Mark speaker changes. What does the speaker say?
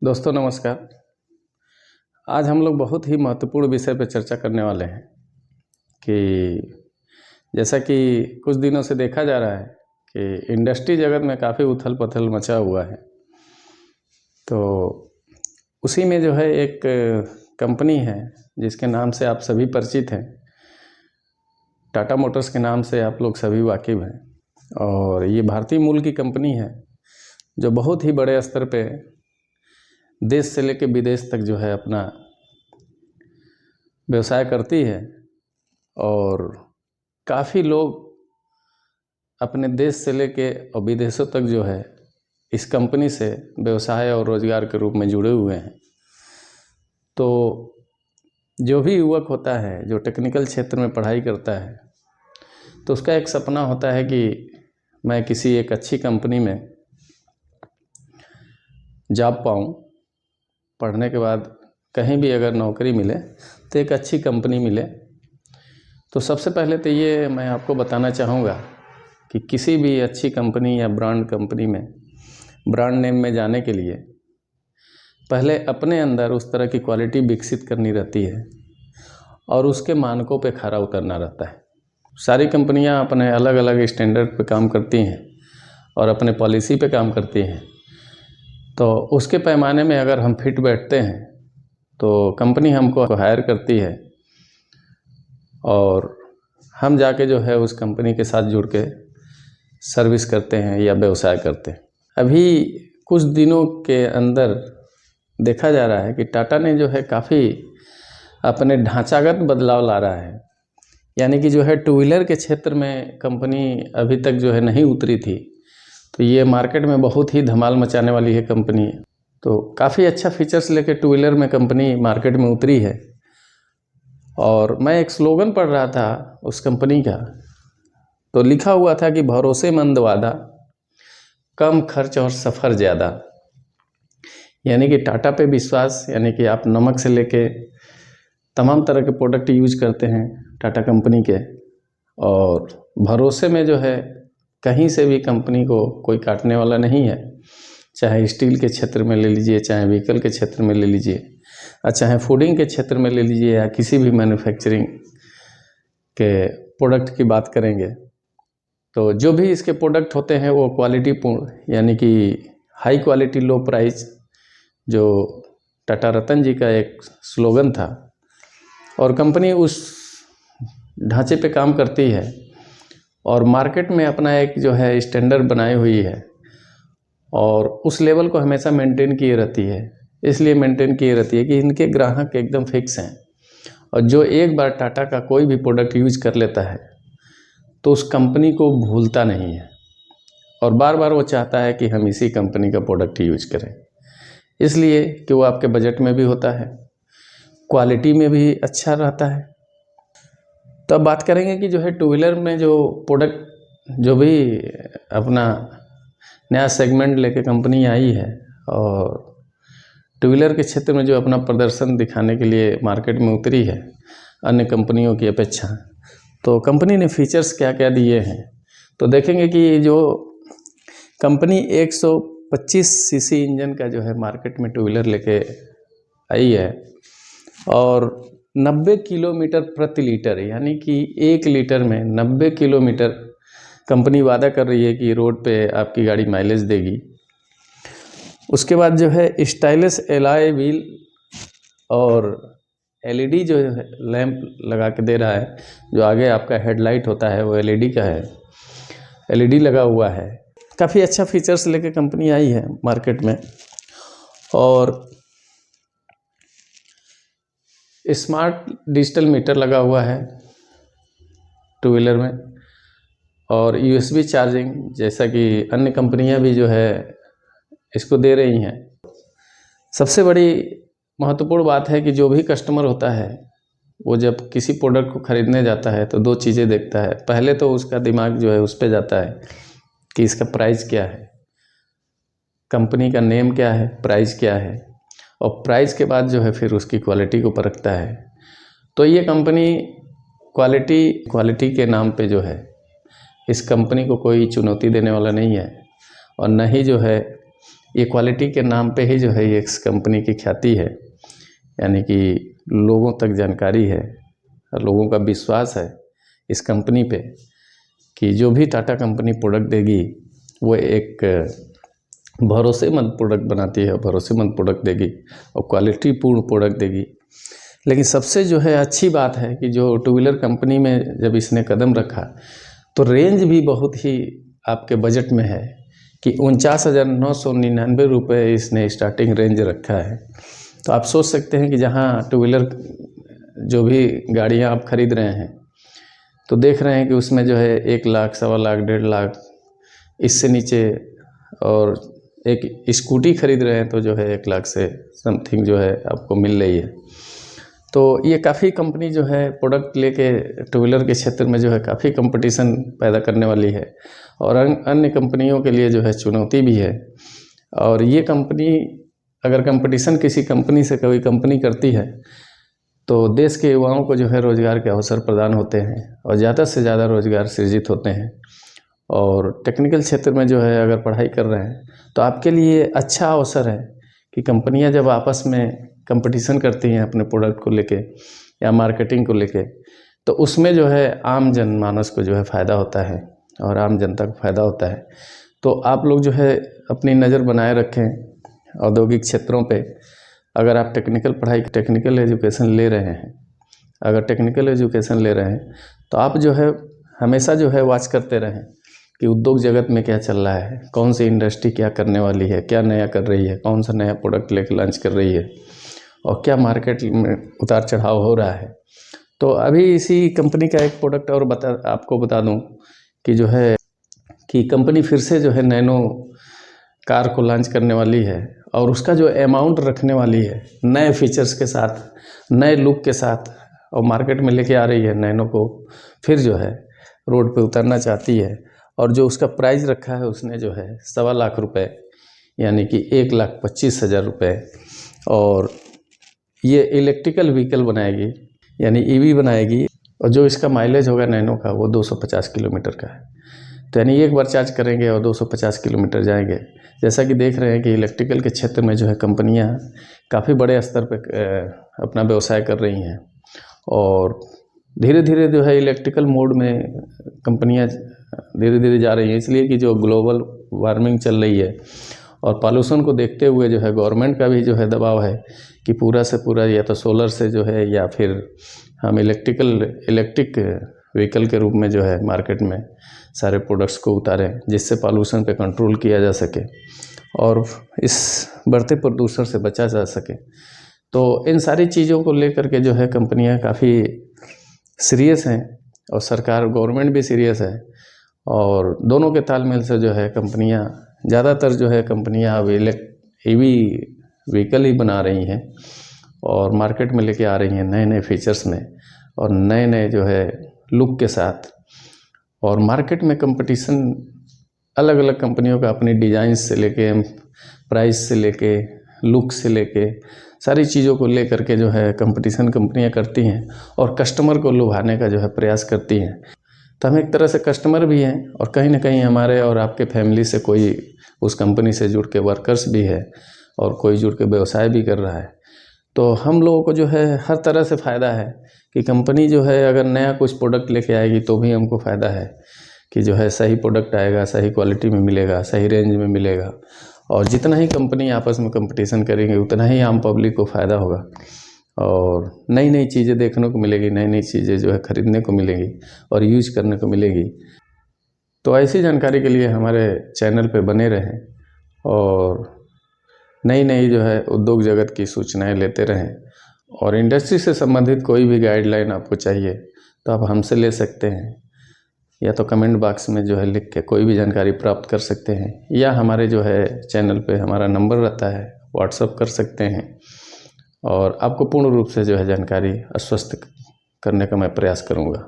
Speaker 1: दोस्तों नमस्कार। आज हम लोग बहुत ही महत्वपूर्ण विषय पर चर्चा करने वाले हैं कि जैसा कि कुछ दिनों से देखा जा रहा है कि इंडस्ट्री जगत में काफ़ी उथल पुथल मचा हुआ है। तो उसी में जो है एक कंपनी है जिसके नाम से आप सभी परिचित हैं। टाटा मोटर्स के नाम से आप लोग सभी वाकिफ़ हैं और ये भारतीय मूल की कंपनी है जो बहुत ही बड़े स्तर पे देश से लेकर विदेश तक जो है अपना व्यवसाय करती है और काफ़ी लोग अपने देश से लेके और विदेशों तक जो है इस कंपनी से व्यवसाय और रोज़गार के रूप में जुड़े हुए हैं। तो जो भी युवक होता है जो टेक्निकल क्षेत्र में पढ़ाई करता है तो उसका एक सपना होता है कि मैं किसी एक अच्छी कंपनी में जॉब पाऊँ, पढ़ने के बाद कहीं भी अगर नौकरी मिले तो एक अच्छी कंपनी मिले। तो सबसे पहले तो ये मैं आपको बताना चाहूँगा कि किसी भी अच्छी कंपनी या ब्रांड कंपनी में ब्रांड नेम में जाने के लिए पहले अपने अंदर उस तरह की क्वालिटी विकसित करनी रहती है और उसके मानकों पे खरा उतरना रहता है। सारी कंपनियां अपने अलग अलग स्टैंडर्ड पे काम करती हैं और अपने पॉलिसी पे काम करती हैं। तो उसके पैमाने में अगर हम फिट बैठते हैं तो कंपनी हमको हायर करती है और हम जाके जो है उस कंपनी के साथ जुड़ के सर्विस करते हैं या व्यवसाय करते हैं। अभी कुछ दिनों के अंदर देखा जा रहा है कि टाटा ने जो है काफ़ी अपने ढांचागत बदलाव ला रहा है। यानी कि जो है टू व्हीलर के क्षेत्र में कंपनी अभी तक जो है नहीं उतरी थी, तो ये मार्केट में बहुत ही धमाल मचाने वाली है कंपनी। तो काफ़ी अच्छा फीचर्स लेके टू व्हीलर में कंपनी मार्केट में उतरी है। और मैं एक स्लोगन पढ़ रहा था उस कंपनी का, तो लिखा हुआ था कि भरोसेमंद वादा, कम खर्च और सफ़र ज़्यादा। यानी कि टाटा पे विश्वास, यानी कि आप नमक से लेके तमाम तरह के प्रोडक्ट यूज करते हैं टाटा कंपनी के, और भरोसे में जो है कहीं से भी कंपनी को कोई काटने वाला नहीं है। चाहे स्टील के क्षेत्र में ले लीजिए, चाहे व्हीकल के क्षेत्र में ले लीजिए, और चाहे फूडिंग के क्षेत्र में ले लीजिए, या किसी भी मैन्युफैक्चरिंग के प्रोडक्ट की बात करेंगे तो जो भी इसके प्रोडक्ट होते हैं वो क्वालिटी पूर्ण, यानी कि हाई क्वालिटी लो प्राइस, जो टाटा रतन जी का एक स्लोगन था। और कंपनी उस ढांचे पे काम करती है और मार्केट में अपना एक जो है स्टैंडर्ड बनाई हुई है और उस लेवल को हमेशा मेंटेन किए रहती है। इसलिए मेंटेन किए रहती है कि इनके ग्राहक एकदम फिक्स हैं और जो एक बार टाटा का कोई भी प्रोडक्ट यूज कर लेता है तो उस कंपनी को भूलता नहीं है और बार बार वो चाहता है कि हम इसी कंपनी का प्रोडक्ट यूज करें। इसलिए कि वो आपके बजट में भी होता है, क्वालिटी में भी अच्छा रहता है। तो अब बात करेंगे कि जो है टू व्हीलर में जो प्रोडक्ट, जो भी अपना नया सेगमेंट लेके कंपनी आई है और टू व्हीलर के क्षेत्र में जो अपना प्रदर्शन दिखाने के लिए मार्केट में उतरी है अन्य कंपनियों की अपेक्षा, तो कंपनी ने फीचर्स क्या क्या दिए हैं। तो देखेंगे कि जो कंपनी 125 सीसी इंजन का जो है मार्केट में टू व्हीलर लेके आई है और 90 किलोमीटर प्रति लीटर, यानी कि 1 लीटर में 90 किलोमीटर कंपनी वादा कर रही है कि रोड पे आपकी गाड़ी माइलेज देगी। उसके बाद जो है स्टाइलिश एलॉय व्हील और एलईडी जो है लैंप लगा के दे रहा है। जो आगे आपका हेडलाइट होता है वो एलईडी का है, एलईडी लगा हुआ है। काफ़ी अच्छा फीचर्स लेके कंपनी आई है मार्केट में। और स्मार्ट डिजिटल मीटर लगा हुआ है टू व्हीलर में और यूएसबी चार्जिंग, जैसा कि अन्य कंपनियां भी जो है इसको दे रही हैं। सबसे बड़ी महत्वपूर्ण बात है कि जो भी कस्टमर होता है वो जब किसी प्रोडक्ट को ख़रीदने जाता है तो दो चीज़ें देखता है। पहले तो उसका दिमाग जो है उस पर जाता है कि इसका प्राइस क्या है, कंपनी का नेम क्या है, प्राइस क्या है, और प्राइस के बाद जो है फिर उसकी क्वालिटी को परखता है। तो ये कंपनी क्वालिटी के नाम पे जो है इस कंपनी को कोई चुनौती देने वाला नहीं है और न ही जो है ये क्वालिटी के नाम पे ही जो है ये इस कंपनी की ख्याति है, यानी कि लोगों तक जानकारी है और लोगों का विश्वास है इस कंपनी पे कि जो भी टाटा कंपनी प्रोडक्ट देगी वो एक भरोसेमंद प्रोडक्ट बनाती है, भरोसेमंद प्रोडक्ट देगी और क्वालिटी पूर्ण प्रोडक्ट देगी। लेकिन सबसे जो है अच्छी बात है कि जो टू व्हीलर कंपनी में जब इसने कदम रखा तो रेंज भी बहुत ही आपके बजट में है कि 49,999 रुपये इसने स्टार्टिंग रेंज रखा है। तो आप सोच सकते हैं कि जहां टू व्हीलर जो भी गाड़ियां आप खरीद रहे हैं तो देख रहे हैं कि उसमें जो है 1 लाख, 1.25 लाख, 1.5 लाख इससे नीचे, और एक स्कूटी खरीद रहे हैं तो जो है 1 लाख से समथिंग जो है आपको मिल रही है। तो ये काफ़ी कंपनी जो है प्रोडक्ट लेके टू व्हीलर के क्षेत्र में जो है काफ़ी कंपटीशन पैदा करने वाली है और अन्य कंपनियों के लिए जो है चुनौती भी है। और ये कंपनी अगर कंपटीशन किसी कंपनी से कोई कंपनी करती है तो देश के युवाओं को जो है रोज़गार के अवसर प्रदान होते हैं और ज़्यादा से ज़्यादा रोज़गार सृजित होते हैं। और टेक्निकल क्षेत्र में जो है अगर पढ़ाई कर रहे हैं तो आपके लिए अच्छा अवसर है कि कंपनियां जब आपस में कंपटीशन करती हैं अपने प्रोडक्ट को लेके या मार्केटिंग को लेके तो उसमें जो है आम जनमानस को जो है फ़ायदा होता है और आम जनता को फ़ायदा होता है। तो आप लोग जो है अपनी नज़र बनाए रखें औद्योगिक क्षेत्रों पे। अगर आप टेक्निकल पढ़ाई, टेक्निकल एजुकेशन ले रहे हैं, अगर टेक्निकल एजुकेशन ले रहे हैं तो आप जो है हमेशा जो है वॉच करते रहें कि उद्योग जगत में क्या चल रहा है, कौन सी इंडस्ट्री क्या करने वाली है, क्या नया कर रही है, कौन सा नया प्रोडक्ट लेकर लॉन्च कर रही है और क्या मार्केट में उतार चढ़ाव हो रहा है। तो अभी इसी कंपनी का एक प्रोडक्ट और आपको बता दूं कि जो है कि कंपनी फिर से जो है नैनो कार को लॉन्च करने वाली है और उसका जो अमाउंट रखने वाली है नए फीचर्स के साथ, नए लुक के साथ, और मार्केट में लेके आ रही है नैनो को, फिर जो है रोड पे उतारना चाहती है। और जो उसका प्राइस रखा है उसने जो है 1.25 लाख रुपए, यानी कि 1,25,000 रुपये। और ये इलेक्ट्रिकल व्हीकल बनाएगी, यानी ईवी बनाएगी, और जो इसका माइलेज होगा नैनो का वो 250 किलोमीटर का है। तो यानी एक बार चार्ज करेंगे और 250 किलोमीटर जाएंगे। जैसा कि देख रहे हैं कि इलेक्ट्रिकल के क्षेत्र में जो है कंपनियां काफ़ी बड़े स्तर पर अपना व्यवसाय कर रही हैं और धीरे धीरे जो है इलेक्ट्रिकल मोड में कंपनियां धीरे धीरे जा रही हैं, इसलिए कि जो ग्लोबल वार्मिंग चल रही है और पॉल्यूशन को देखते हुए जो है गवर्नमेंट का भी जो है दबाव है कि पूरा से पूरा या तो सोलर से जो है या फिर हम इलेक्ट्रिक व्हीकल के रूप में जो है मार्केट में सारे प्रोडक्ट्स को उतारें, जिससे पॉल्यूशन पे कंट्रोल किया जा सके और इस बढ़ते प्रदूषण से बचा जा सके। तो इन सारी चीज़ों को लेकर के जो है कंपनियां काफ़ी सीरियस हैं और सरकार, गवर्नमेंट भी सीरियस है, और दोनों के तालमेल से जो है कंपनियां, ज़्यादातर जो है कंपनियां अब ईवी व्हीकल ही बना रही हैं और मार्केट में लेके आ रही हैं नए नए फीचर्स में और नए नए जो है लुक के साथ। और मार्केट में कंपटीशन अलग अलग कंपनियों का अपनी डिज़ाइन से लेके, प्राइस से लेके, लुक से लेके, सारी चीज़ों को लेकर के जो है कंपटीशन कंपनियां करती हैं और कस्टमर को लुभाने का जो है प्रयास करती हैं। तो हम एक तरह से कस्टमर भी हैं और कहीं ना कहीं हमारे और आपके फैमिली से कोई उस कंपनी से जुड़ के वर्कर्स भी है और कोई जुड़ के व्यवसाय भी कर रहा है। तो हम लोगों को जो है हर तरह से फ़ायदा है कि कंपनी जो है अगर नया कुछ प्रोडक्ट लेके आएगी तो भी हमको फ़ायदा है कि जो है सही प्रोडक्ट आएगा, सही क्वालिटी में मिलेगा, सही रेंज में मिलेगा। और जितना ही कंपनी आपस में कंपटीशन करेंगे उतना ही आम पब्लिक को फ़ायदा होगा और नई नई चीज़ें देखने को मिलेगी, नई नई चीज़ें जो है खरीदने को मिलेंगी और यूज करने को मिलेगी। तो ऐसी जानकारी के लिए हमारे चैनल पे बने रहें और नई नई जो है उद्योग जगत की सूचनाएं लेते रहें। और इंडस्ट्री से संबंधित कोई भी गाइडलाइन आपको चाहिए तो आप हमसे ले सकते हैं, या तो कमेंट बॉक्स में जो है लिख के कोई भी जानकारी प्राप्त कर सकते हैं, या हमारे जो है चैनल पे हमारा नंबर रहता है, व्हाट्सअप कर सकते हैं और आपको पूर्ण रूप से जो है जानकारी आश्वस्त करने का मैं प्रयास करूँगा।